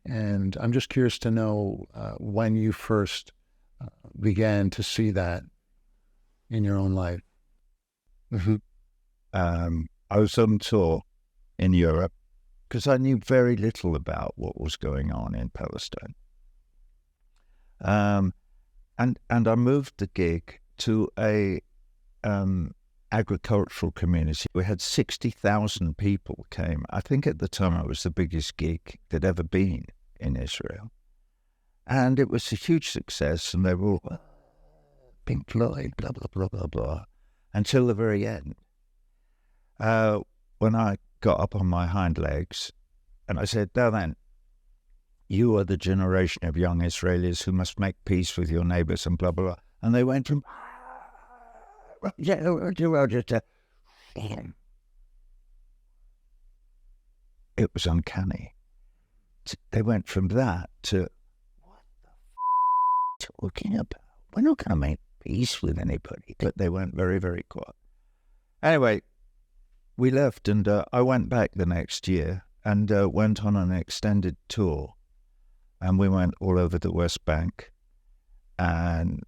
And I'm just curious to know when you first began to see that in your own life. Mm-hmm. I was on tour in Europe because I knew very little about what was going on in Palestine. And I moved the gig to a agricultural community. We had 60,000 people came. I think at the time it was the biggest gig there'd ever been in Israel. And it was a huge success, and they were all, Pink Floyd, blah, blah, blah, blah, blah, until the very end. When I got up on my hind legs, and I said, now then, you are the generation of young Israelis who must make peace with your neighbors and blah, blah, blah. And they went from, it was uncanny. They went from that to, what the talking about? We're not going to make peace with anybody. But they went very, very quiet. Anyway, we left, and I went back the next year and went on an extended tour. And we went all over the West Bank, and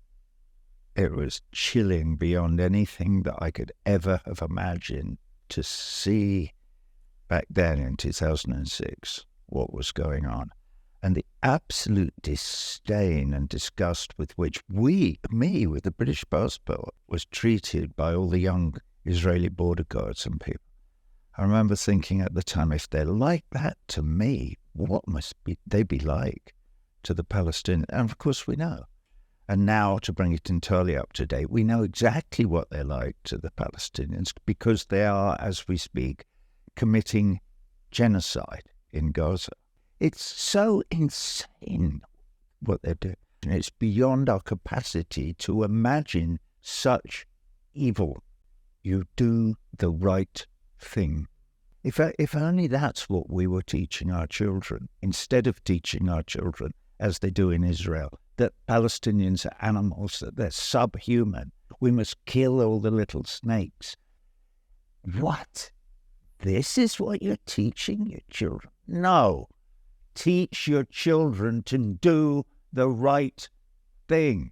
it was chilling beyond anything that I could ever have imagined to see back then in 2006 what was going on. And the absolute disdain and disgust with which me with the British passport, was treated by all the young Israeli border guards and people. I remember thinking at the time, if they're like that to me, what must they be like to the Palestinians? And of course we know. And now, to bring it entirely up to date, we know exactly what they're like to the Palestinians, because they are, as we speak, committing genocide in Gaza. It's so insane what they're doing. It's beyond our capacity to imagine such evil. You do the right thing. If only that's what we were teaching our children, instead of teaching our children, as they do in Israel, that Palestinians are animals, that they're subhuman. We must kill all the little snakes. What? This is what you're teaching your children? No. Teach your children to do the right thing.